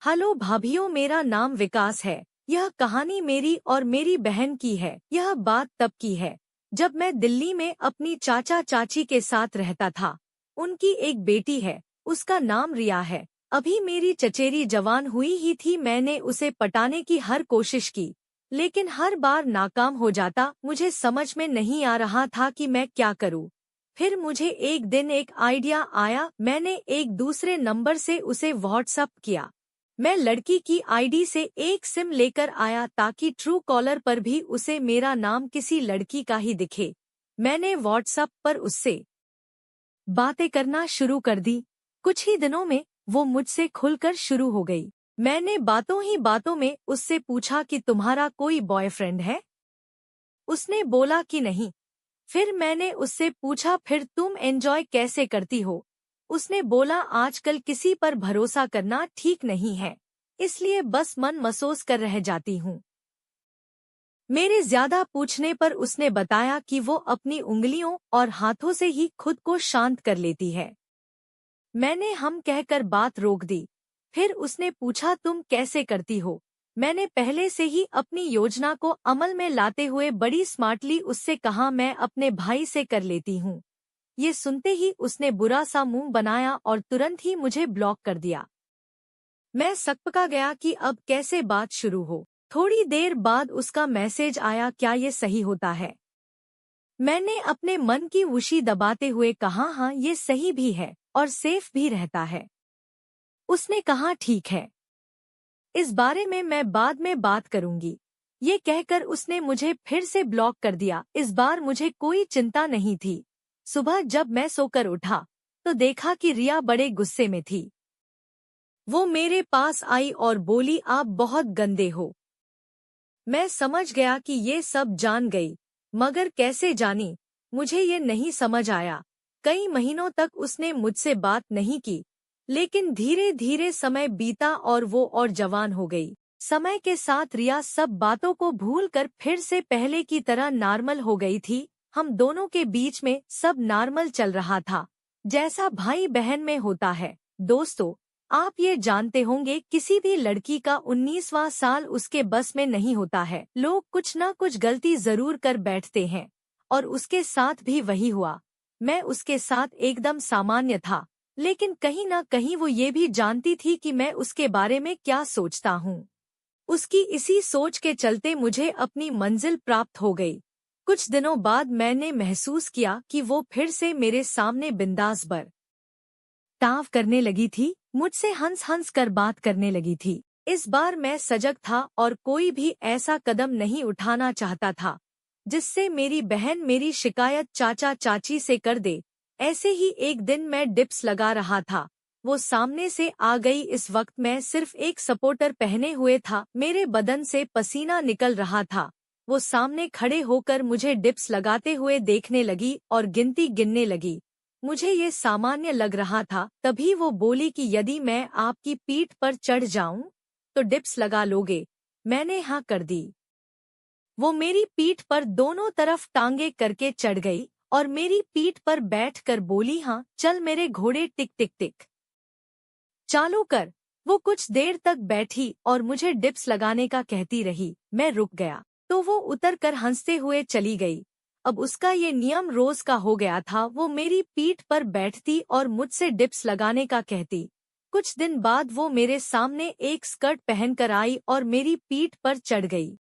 Hello भाभीओ, मेरा नाम विकास है। यह कहानी मेरी और मेरी बहन की है। यह बात तब की है जब मैं दिल्ली में अपनी चाचा चाची के साथ रहता था। उनकी एक बेटी है, उसका नाम रिया है। अभी मेरी चचेरी जवान हुई ही थी। मैंने उसे पटाने की हर कोशिश की, लेकिन हर बार नाकाम हो जाता। मुझे समझ में नहीं आ रहा था कि मैं क्या करूं। फिर मुझे एक दिन एक आइडिया आया। मैंने एक दूसरे नंबर से उसे व्हाट्सएप किया। मैं लड़की की आईडी से एक सिम लेकर आया ताकि ट्रू कॉलर पर भी उसे मेरा नाम किसी लड़की का ही दिखे। मैंने व्हाट्सएप पर उससे बातें करना शुरू कर दी। कुछ ही दिनों में वो मुझसे खुलकर शुरू हो गई। मैंने बातों ही बातों में उससे पूछा कि तुम्हारा कोई बॉयफ्रेंड है। उसने बोला कि नहीं। फिर मैंने उससे पूछा फिर तुम एंजॉय कैसे करती हो। उसने बोला आजकल किसी पर भरोसा करना ठीक नहीं है, इसलिए बस मन महसूस कर रह जाती हूँ। मेरे ज्यादा पूछने पर उसने बताया कि वो अपनी उंगलियों और हाथों से ही खुद को शांत कर लेती है। मैंने हम कहकर बात रोक दी। फिर उसने पूछा तुम कैसे करती हो। मैंने पहले से ही अपनी योजना को अमल में लाते हुए बड़ी स्मार्टली उससे कहा मैं अपने भाई से कर लेती हूँ। ये सुनते ही उसने बुरा सा मुंह बनाया और तुरंत ही मुझे ब्लॉक कर दिया। मैं सकपका गया कि अब कैसे बात शुरू हो। थोड़ी देर बाद उसका मैसेज आया, क्या ये सही होता है। मैंने अपने मन की उशी दबाते हुए कहा हाँ ये सही भी है और सेफ भी रहता है। उसने कहा ठीक है, इस बारे में मैं बाद में बात करूंगी। ये कहकर उसने मुझे फिर से ब्लॉक कर दिया। इस बार मुझे कोई चिंता नहीं थी। सुबह जब मैं सोकर उठा तो देखा कि रिया बड़े गुस्से में थी। वो मेरे पास आई और बोली आप बहुत गंदे हो। मैं समझ गया कि ये सब जान गई, मगर कैसे जानी मुझे ये नहीं समझ आया। कई महीनों तक उसने मुझसे बात नहीं की, लेकिन धीरे धीरे समय बीता और वो और जवान हो गई। समय के साथ रिया सब बातों को भूलकर फिर से पहले की तरह नॉर्मल हो गई थी। हम दोनों के बीच में सब नॉर्मल चल रहा था, जैसा भाई बहन में होता है। दोस्तों, आप ये जानते होंगे किसी भी लड़की का 19वां साल उसके बस में नहीं होता है। लोग कुछ न कुछ गलती जरूर कर बैठते हैं, और उसके साथ भी वही हुआ। मैं उसके साथ एकदम सामान्य था, लेकिन कहीं न कहीं वो ये भी जानती थी कि मैं उसके बारे में क्या सोचता हूँ। उसकी इसी सोच के चलते मुझे अपनी मंजिल प्राप्त हो गई। कुछ दिनों बाद मैंने महसूस किया कि वो फिर से मेरे सामने बिंदास बर्ताव करने लगी थी, मुझसे हंस हंस कर बात करने लगी थी। इस बार मैं सजग था और कोई भी ऐसा कदम नहीं उठाना चाहता था जिससे मेरी बहन मेरी शिकायत चाचा चाची से कर दे। ऐसे ही एक दिन मैं डिप्स लगा रहा था, वो सामने से आ गई। इस वक्त मैं सिर्फ एक सपोर्टर पहने हुए था, मेरे बदन से पसीना निकल रहा था। वो सामने खड़े होकर मुझे डिप्स लगाते हुए देखने लगी और गिनती गिनने लगी। मुझे ये सामान्य लग रहा था। तभी वो बोली कि यदि मैं आपकी पीठ पर चढ़ जाऊं तो डिप्स लगा लोगे। मैंने हाँ कर दी। वो मेरी पीठ पर दोनों तरफ टांगे करके चढ़ गई और मेरी पीठ पर बैठकर बोली हाँ चल मेरे घोड़े, टिक टिक टिक चालू कर। वो कुछ देर तक बैठी और मुझे डिप्स लगाने का कहती रही। मैं रुक गया तो वो उतर कर हंसते हुए चली गई। अब उसका ये नियम रोज का हो गया था। वो मेरी पीठ पर बैठती और मुझसे डिप्स लगाने का कहती। कुछ दिन बाद वो मेरे सामने एक स्कर्ट पहनकर आई और मेरी पीठ पर चढ़ गई।